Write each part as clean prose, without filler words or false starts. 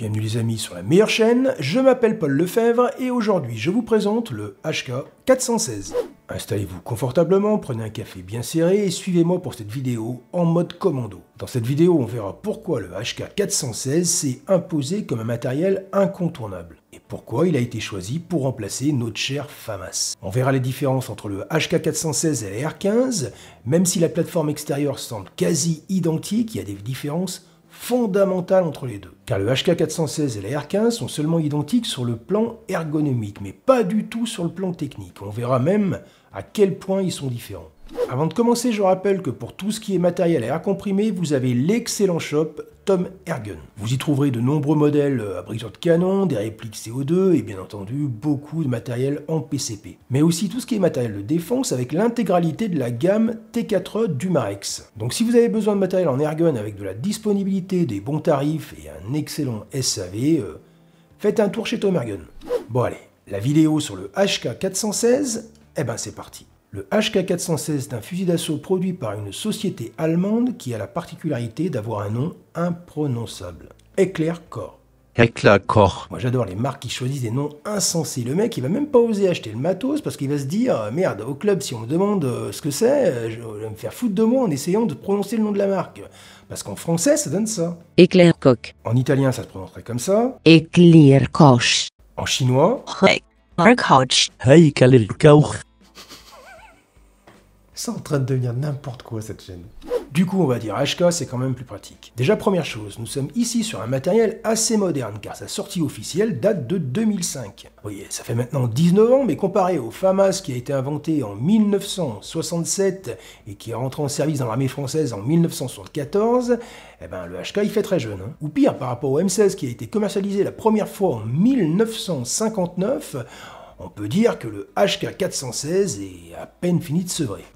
Bienvenue les amis sur la meilleure chaîne, je m'appelle Paul Lefebvre et aujourd'hui je vous présente le HK416. Installez-vous confortablement, prenez un café bien serré et suivez-moi pour cette vidéo en mode commando. Dans cette vidéo on verra pourquoi le HK416 s'est imposé comme un matériel incontournable et pourquoi il a été choisi pour remplacer notre cher FAMAS. On verra les différences entre le HK416 et la R15, même si la plateforme extérieure semble quasi identique, il y a des différences fondamentale entre les deux. Car le HK416 et la R15 sont seulement identiques sur le plan ergonomique, mais pas du tout sur le plan technique. On verra même à quel point ils sont différents. Avant de commencer, je rappelle que pour tout ce qui est matériel à air comprimé, vous avez l'excellent shop Tom Airgun. Vous y trouverez de nombreux modèles abriteurs de canon, des répliques CO2 et bien entendu beaucoup de matériel en PCP. Mais aussi tout ce qui est matériel de défense avec l'intégralité de la gamme T4E d'Umarex. Donc si vous avez besoin de matériel en airgun avec de la disponibilité, des bons tarifs et un excellent SAV, faites un tour chez Tom Airgun. Bon allez, la vidéo sur le HK416, eh ben c'est parti. Le HK416 est un fusil d'assaut produit par une société allemande qui a la particularité d'avoir un nom imprononçable. Heckler Koch. Heckler Koch. Moi j'adore les marques qui choisissent des noms insensés. Le mec il va même pas oser acheter le matos parce qu'il va se dire merde, au club si on me demande ce que c'est, je vais me faire foutre de moi en essayant de prononcer le nom de la marque. Parce qu'en français ça donne ça. Heckler Koch. En italien ça se prononcerait comme ça. Heckler Koch. En chinois. Heckler Koch. Heckler Koch. C'est en train de devenir n'importe quoi cette chaîne. Du coup, on va dire HK, c'est quand même plus pratique. Déjà, première chose, nous sommes ici sur un matériel assez moderne, car sa sortie officielle date de 2005. Oui, ça fait maintenant 19 ans, mais comparé au FAMAS qui a été inventé en 1967 et qui est rentré en service dans l'armée française en 1974, eh ben le HK il fait très jeune. Hein. Ou pire, par rapport au M16 qui a été commercialisé la première fois en 1959, on peut dire que le HK416 est à peine fini de sevrer.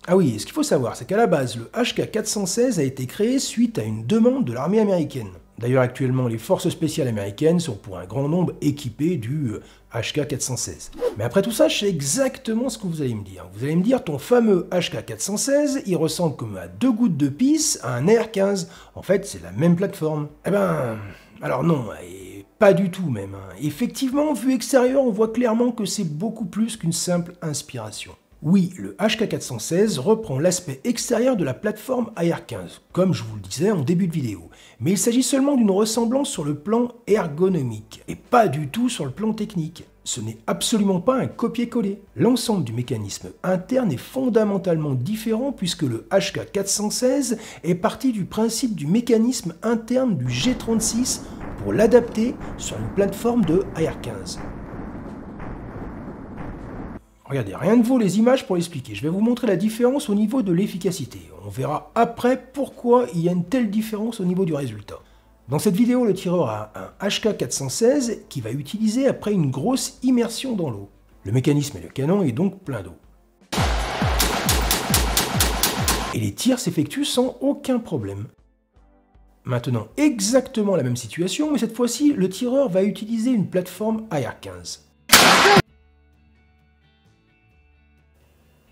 Ah oui, ce qu'il faut savoir, c'est qu'à la base, le HK416 a été créé suite à une demande de l'armée américaine. D'ailleurs, actuellement, les forces spéciales américaines sont pour un grand nombre équipées du HK416. Mais après tout ça, je sais exactement ce que vous allez me dire. Vous allez me dire, ton fameux HK416, il ressemble comme à 2 gouttes de pisse à un AR-15. En fait, c'est la même plateforme. Eh ben, alors non, et pas du tout même. Effectivement, vu extérieur, on voit clairement que c'est beaucoup plus qu'une simple inspiration. Oui, le HK416 reprend l'aspect extérieur de la plateforme AR-15, comme je vous le disais en début de vidéo. Mais il s'agit seulement d'une ressemblance sur le plan ergonomique, et pas du tout sur le plan technique. Ce n'est absolument pas un copier-coller. L'ensemble du mécanisme interne est fondamentalement différent puisque le HK416 est parti du principe du mécanisme interne du G36 pour l'adapter sur une plateforme de AR-15. Regardez, rien ne vaut les images pour l'expliquer. Je vais vous montrer la différence au niveau de l'efficacité. On verra après pourquoi il y a une telle différence au niveau du résultat. Dans cette vidéo, le tireur a un HK416 qui va utiliser après une grosse immersion dans l'eau. Le mécanisme et le canon est donc plein d'eau. Et les tirs s'effectuent sans aucun problème. Maintenant, exactement la même situation, mais cette fois-ci, le tireur va utiliser une plateforme AR-15.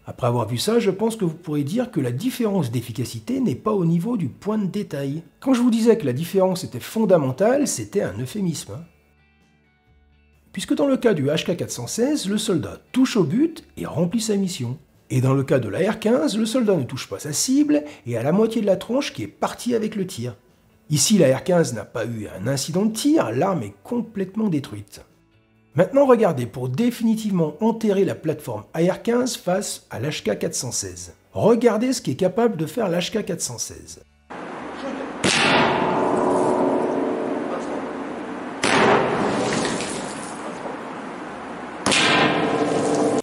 Après avoir vu ça, je pense que vous pourrez dire que la différence d'efficacité n'est pas au niveau du point de détail. Quand je vous disais que la différence était fondamentale, c'était un euphémisme. Puisque dans le cas du HK416, le soldat touche au but et remplit sa mission. Et dans le cas de la R15, le soldat ne touche pas sa cible et a la moitié de la tronche qui est partie avec le tir. Ici, la R15 n'a pas eu un incident de tir, l'arme est complètement détruite. Maintenant, regardez pour définitivement enterrer la plateforme AR-15 face à l'HK416. Regardez ce qu'est capable de faire l'HK416.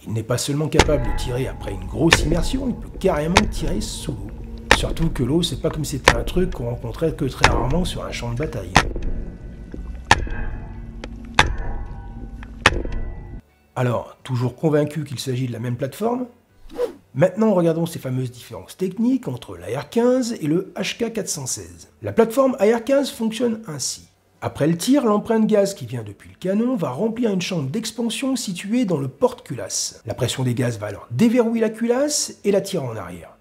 Il n'est pas seulement capable de tirer après une grosse immersion, il peut carrément tirer sous l'eau. Surtout que l'eau, c'est pas comme si c'était un truc qu'on rencontrait que très rarement sur un champ de bataille. Alors, toujours convaincu qu'il s'agit de la même plateforme? Maintenant, regardons ces fameuses différences techniques entre l'AR-15 et le HK416. La plateforme AR-15 fonctionne ainsi. Après le tir, l'empreinte gaz qui vient depuis le canon va remplir une chambre d'expansion située dans le porte-culasse. La pression des gaz va alors déverrouiller la culasse et la tirer en arrière.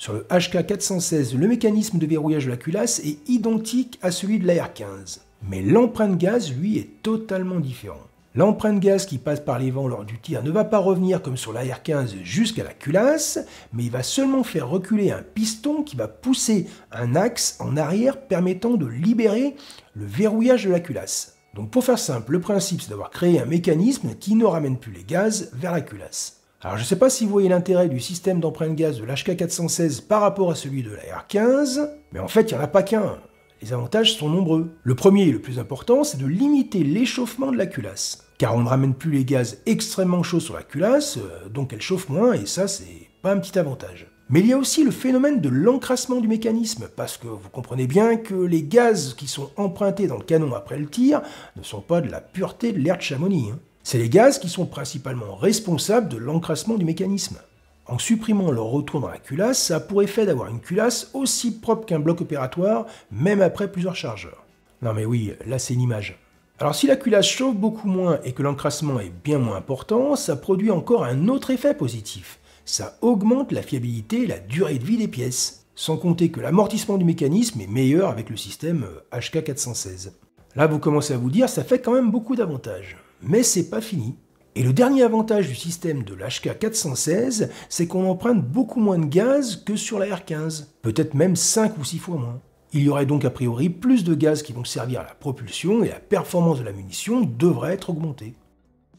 Sur le HK416, le mécanisme de verrouillage de la culasse est identique à celui de l'AR15. Mais l'empreinte gaz, lui, est totalement différent. L'empreinte gaz qui passe par les vents lors du tir ne va pas revenir comme sur l'AR15 jusqu'à la culasse, mais il va seulement faire reculer un piston qui va pousser un axe en arrière permettant de libérer le verrouillage de la culasse. Donc pour faire simple, le principe c'est d'avoir créé un mécanisme qui ne ramène plus les gaz vers la culasse. Alors je ne sais pas si vous voyez l'intérêt du système d'empreinte gaz de l'HK416 par rapport à celui de la R15, mais en fait il n'y en a pas qu'un. Les avantages sont nombreux. Le premier et le plus important, c'est de limiter l'échauffement de la culasse. Car on ne ramène plus les gaz extrêmement chauds sur la culasse, donc elle chauffe moins, et ça c'est pas un petit avantage. Mais il y a aussi le phénomène de l'encrassement du mécanisme, parce que vous comprenez bien que les gaz qui sont empruntés dans le canon après le tir ne sont pas de la pureté de l'air de Chamonix. C'est les gaz qui sont principalement responsables de l'encrassement du mécanisme. En supprimant leur retour dans la culasse, ça a pour effet d'avoir une culasse aussi propre qu'un bloc opératoire, même après plusieurs chargeurs. Non mais oui, là c'est une image. Alors si la culasse chauffe beaucoup moins et que l'encrassement est bien moins important, ça produit encore un autre effet positif. Ça augmente la fiabilité et la durée de vie des pièces. Sans compter que l'amortissement du mécanisme est meilleur avec le système HK416. Là vous commencez à vous dire, ça fait quand même beaucoup d'avantages. Mais c'est pas fini. Et le dernier avantage du système de l'HK416, c'est qu'on emprunte beaucoup moins de gaz que sur la R15, peut-être même 5 ou 6 fois moins. Il y aurait donc a priori plus de gaz qui vont servir à la propulsion et la performance de la munition devrait être augmentée.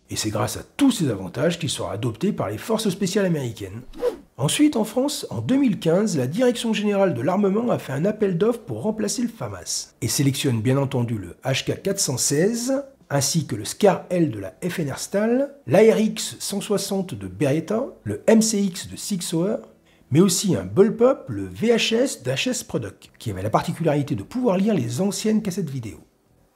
Et c'est grâce à tous ces avantages qu'il sera adopté par les forces spéciales américaines. Ensuite, en France, en 2015, la Direction Générale de l'Armement a fait un appel d'offres pour remplacer le FAMAS, et sélectionne bien entendu le HK416, ainsi que le SCAR-L de la FNR Stahl, l'ARX 160 de Beretta, le MCX de Sig Sauer, mais aussi un bullpup, le VHS d'HS Product, qui avait la particularité de pouvoir lire les anciennes cassettes vidéo.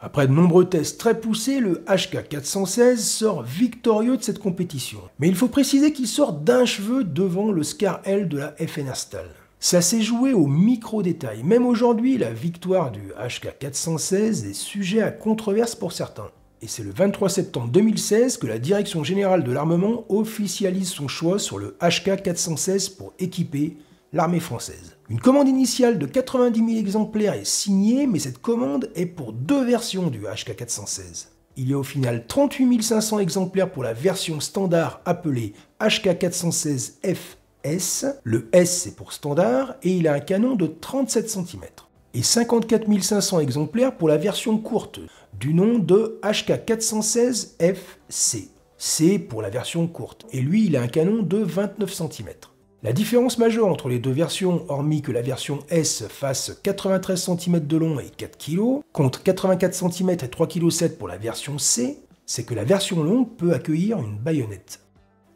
Après de nombreux tests très poussés, le HK416 sort victorieux de cette compétition. Mais il faut préciser qu'il sort d'un cheveu devant le SCAR-L de la FNR Stahl. Ça s'est joué au micro-détail. Même aujourd'hui, la victoire du HK416 est sujet à controverse pour certains. Et c'est le 23 septembre 2016 que la Direction Générale de l'Armement officialise son choix sur le HK416 pour équiper l'armée française. Une commande initiale de 90 000 exemplaires est signée, mais cette commande est pour 2 versions du HK416. Il y a au final 38 500 exemplaires pour la version standard appelée HK416F. Le S c'est pour standard et il a un canon de 37 cm. Et 54 500 exemplaires pour la version courte, du nom de HK416FC. C pour la version courte, et lui il a un canon de 29 cm. La différence majeure entre les deux versions, hormis que la version S fasse 93 cm de long et 4 kg, contre 84 cm et 3,7 kg pour la version C, c'est que la version longue peut accueillir une baïonnette.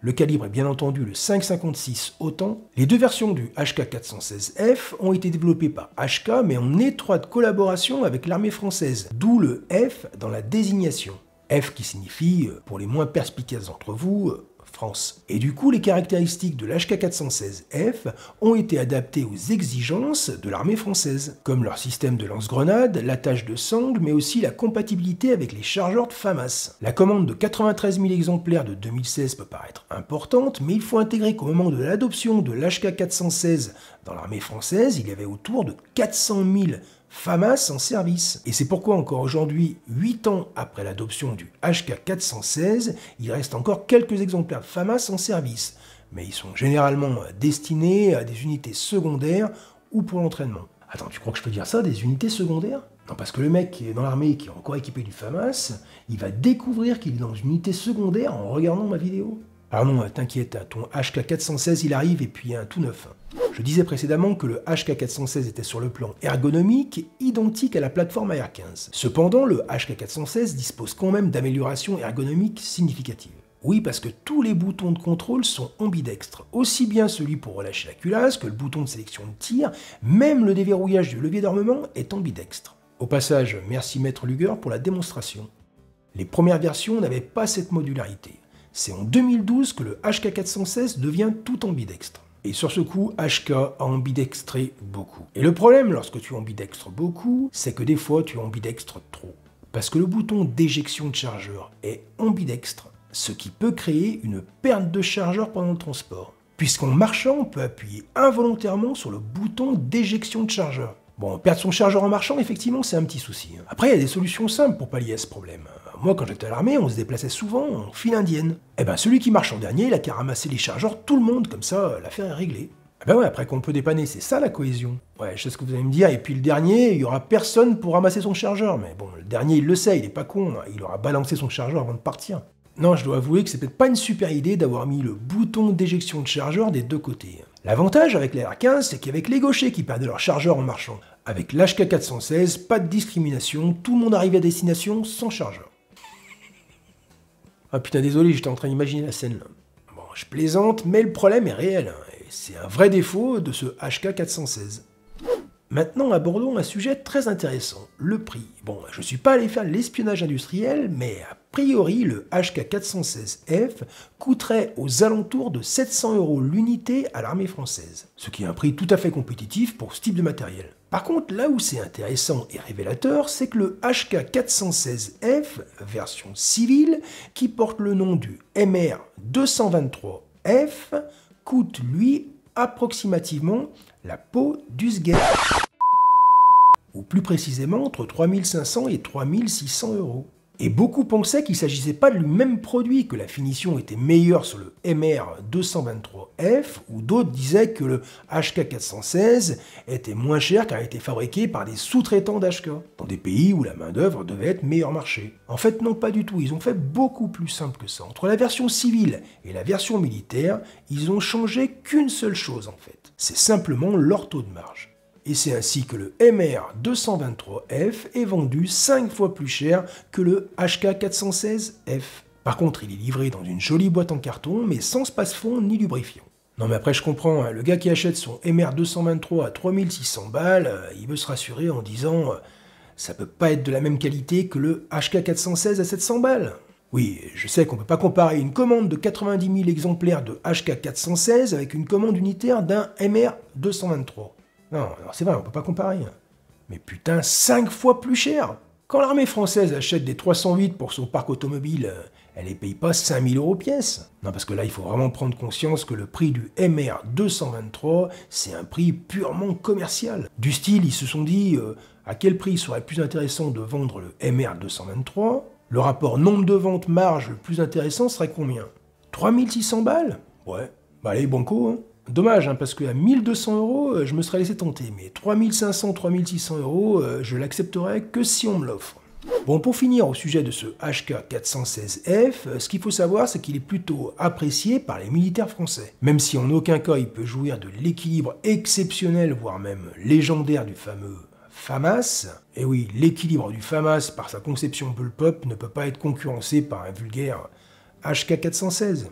Le calibre est bien entendu le 5,56 autant. Les deux versions du HK416F ont été développées par HK, mais en étroite collaboration avec l'armée française, d'où le F dans la désignation. F qui signifie, pour les moins perspicaces d'entre vous, France. Et du coup, les caractéristiques de l'HK416F ont été adaptées aux exigences de l'armée française, comme leur système de lance-grenades, l'attache de sangle, mais aussi la compatibilité avec les chargeurs de FAMAS. La commande de 93 000 exemplaires de 2016 peut paraître importante, mais il faut intégrer qu'au moment de l'adoption de l'HK416 dans l'armée française, il y avait autour de 400 000 FAMAS en service. Et c'est pourquoi encore aujourd'hui, 8 ans après l'adoption du HK416, il reste encore quelques exemplaires de FAMAS en service. Mais ils sont généralement destinés à des unités secondaires ou pour l'entraînement. Attends, tu crois que je peux dire ça, des unités secondaires? Non, parce que le mec qui est dans l'armée, qui est encore équipé du FAMAS, il va découvrir qu'il est dans une unité secondaire en regardant ma vidéo. Alors non, t'inquiète, ton HK416 il arrive et puis un tout neuf. Je disais précédemment que le HK416 était sur le plan ergonomique identique à la plateforme AR15. Cependant, le HK416 dispose quand même d'améliorations ergonomiques significatives. Oui, parce que tous les boutons de contrôle sont ambidextres, aussi bien celui pour relâcher la culasse que le bouton de sélection de tir, même le déverrouillage du levier d'armement est ambidextre. Au passage, merci Maître Luger pour la démonstration. Les premières versions n'avaient pas cette modularité. C'est en 2012 que le HK416 devient tout ambidextre. Et sur ce coup, HK a ambidextré beaucoup. Et le problème lorsque tu ambidextres beaucoup, c'est que des fois tu ambidextres trop. Parce que le bouton d'éjection de chargeur est ambidextre, ce qui peut créer une perte de chargeur pendant le transport. puisqu'en marchant, on peut appuyer involontairement sur le bouton d'éjection de chargeur. Bon, perdre son chargeur en marchant, effectivement, c'est un petit souci. Après, il y a des solutions simples pour pallier à ce problème. Moi, quand j'étais à l'armée, on se déplaçait souvent en file indienne. Eh ben, celui qui marche en dernier, il a qu'à ramasser les chargeurs tout le monde, comme ça, l'affaire est réglée. Eh ben ouais, après qu'on peut dépanner, c'est ça la cohésion. Ouais, je sais ce que vous allez me dire, et puis le dernier, il y aura personne pour ramasser son chargeur. Mais bon, le dernier, il le sait, il est pas con, il aura balancé son chargeur avant de partir. Non, je dois avouer que c'est peut-être pas une super idée d'avoir mis le bouton d'éjection de chargeur des deux côtés. L'avantage avec la R15, c'est qu'avec les gauchers qui perdaient leur chargeur en marchant, avec l'HK416, pas de discrimination, tout le monde arrive à destination sans chargeur. Ah putain, désolé, j'étais en train d'imaginer la scène là. Bon, je plaisante, mais le problème est réel, et c'est un vrai défaut de ce HK416. Maintenant, abordons un sujet très intéressant, le prix. Bon, je suis pas allé faire l'espionnage industriel, mais a priori, le HK416F coûterait aux alentours de 700 € l'unité à l'armée française, ce qui est un prix tout à fait compétitif pour ce type de matériel. Par contre, là où c'est intéressant et révélateur, c'est que le HK416F, version civile, qui porte le nom du MR223F, coûte, lui, approximativement la peau du sgeg, ou plus précisément entre 3500 et 3600 €. Et beaucoup pensaient qu'il ne s'agissait pas du même produit, que la finition était meilleure sur le MR223F, ou d'autres disaient que le HK416 était moins cher car il était fabriqué par des sous-traitants d'HK, dans des pays où la main-d'œuvre devait être meilleur marché. En fait, non, pas du tout, ils ont fait beaucoup plus simple que ça. Entre la version civile et la version militaire, ils ont changé qu'une seule chose en fait. C'est simplement leur taux de marge. Et c'est ainsi que le MR223F est vendu 5 fois plus cher que le HK416F. Par contre, il est livré dans une jolie boîte en carton, mais sans space-fond ni lubrifiant. Non mais après je comprends, hein, le gars qui achète son MR223 à 3600 balles, il veut se rassurer en disant ça peut pas être de la même qualité que le HK416 à 700 balles. Oui, je sais qu'on peut pas comparer une commande de 90 000 exemplaires de HK416 avec une commande unitaire d'un MR223. Non, alors c'est vrai, on peut pas comparer. Mais putain, 5 fois plus cher. Quand l'armée française achète des 308 pour son parc automobile, elle les paye pas 5000 € pièce. Non, parce que là, il faut vraiment prendre conscience que le prix du MR223, c'est un prix purement commercial. Du style, ils se sont dit, à quel prix serait plus intéressant de vendre le MR223 ? Le rapport nombre de ventes marge le plus intéressant serait combien ? 3600 balles ? Ouais, bah allez, banco, hein. Dommage, hein, parce qu'à 1200 €, je me serais laissé tenter, mais 3500, 3600 €, je l'accepterais que si on me l'offre. Bon, pour finir au sujet de ce HK416F, ce qu'il faut savoir, c'est qu'il est plutôt apprécié par les militaires français. Même si en aucun cas il peut jouir de l'équilibre exceptionnel, voire même légendaire du fameux FAMAS. Et oui, l'équilibre du FAMAS, par sa conception bullpup, ne peut pas être concurrencé par un vulgaire HK416.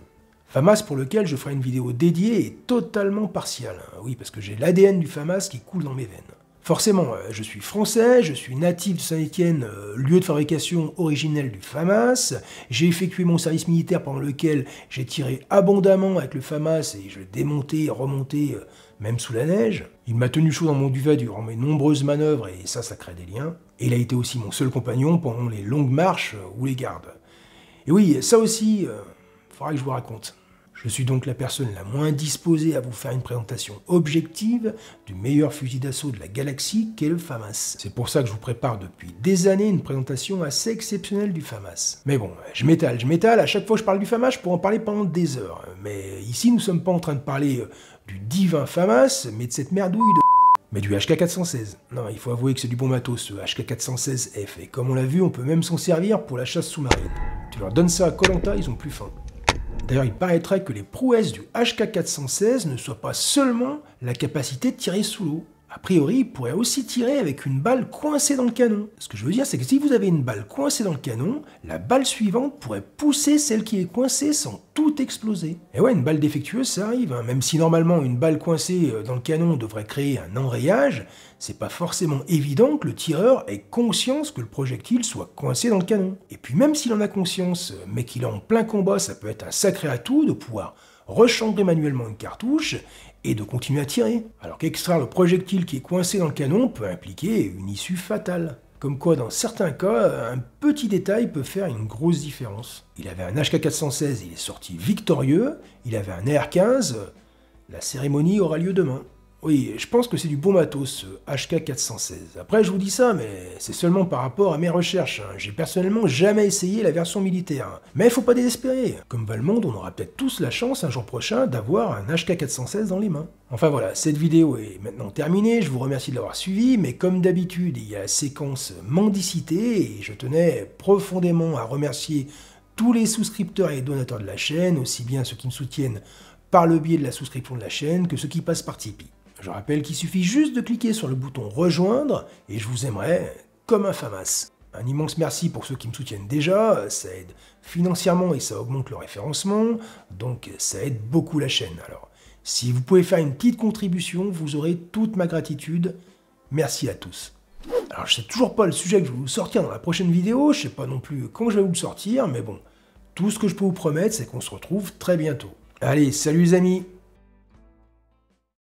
FAMAS pour lequel je ferai une vidéo dédiée et totalement partiale. Oui, parce que j'ai l'ADN du FAMAS qui coule dans mes veines. Forcément, je suis français, je suis natif de Saint-Étienne, lieu de fabrication originel du FAMAS. J'ai effectué mon service militaire pendant lequel j'ai tiré abondamment avec le FAMAS et je l'ai démonté et remonté même sous la neige. Il m'a tenu chaud dans mon duvet durant mes nombreuses manœuvres et ça crée des liens. Et il a été aussi mon seul compagnon pendant les longues marches ou les gardes. Et oui, ça aussi, faudra que je vous raconte. Je suis donc la personne la moins disposée à vous faire une présentation objective du meilleur fusil d'assaut de la galaxie qu'est le FAMAS. C'est pour ça que je vous prépare depuis des années une présentation assez exceptionnelle du FAMAS. Mais bon, je m'étale, à chaque fois que je parle du FAMAS, je pourrais en parler pendant des heures. Mais ici, nous sommes pas en train de parler du divin FAMAS, mais de cette merdouille de... Mais du HK416. Non, il faut avouer que c'est du bon matos, ce HK416F. Et comme on l'a vu, on peut même s'en servir pour la chasse sous-marine. Tu leur donnes ça à Koh Lanta, ils ont plus faim. D'ailleurs, il paraîtrait que les prouesses du HK416 ne soient pas seulement la capacité de tirer sous l'eau. A priori, il pourrait aussi tirer avec une balle coincée dans le canon. Ce que je veux dire, c'est que si vous avez une balle coincée dans le canon, la balle suivante pourrait pousser celle qui est coincée sans tout exploser. Et ouais, une balle défectueuse, ça arrive, hein. Même si normalement une balle coincée dans le canon devrait créer un enrayage, c'est pas forcément évident que le tireur ait conscience que le projectile soit coincé dans le canon. Et puis même s'il en a conscience, mais qu'il est en plein combat, ça peut être un sacré atout de pouvoir rechambrer manuellement une cartouche et de continuer à tirer. Alors qu'extraire le projectile qui est coincé dans le canon peut impliquer une issue fatale. Comme quoi, dans certains cas, un petit détail peut faire une grosse différence. Il avait un HK416, il est sorti victorieux, il avait un AR-15, La cérémonie aura lieu demain. Oui, je pense que c'est du bon matos, ce HK416. Après, je vous dis ça, mais c'est seulement par rapport à mes recherches. J'ai personnellement jamais essayé la version militaire. Mais faut pas désespérer. Comme va le monde, on aura peut-être tous la chance un jour prochain d'avoir un HK416 dans les mains. Enfin voilà, cette vidéo est maintenant terminée. Je vous remercie de l'avoir suivi, mais comme d'habitude, il y a la séquence mendicité et je tenais profondément à remercier tous les souscripteurs et donateurs de la chaîne, aussi bien ceux qui me soutiennent par le biais de la souscription de la chaîne que ceux qui passent par Tipeee. Je rappelle qu'il suffit juste de cliquer sur le bouton rejoindre et je vous aimerai comme un famas. Un immense merci pour ceux qui me soutiennent déjà, ça aide financièrement et ça augmente le référencement, donc ça aide beaucoup la chaîne. Alors, si vous pouvez faire une petite contribution, vous aurez toute ma gratitude. Merci à tous. Alors je sais toujours pas le sujet que je vais vous sortir dans la prochaine vidéo, je sais pas non plus quand je vais vous le sortir, mais bon, tout ce que je peux vous promettre, c'est qu'on se retrouve très bientôt. Allez, salut les amis!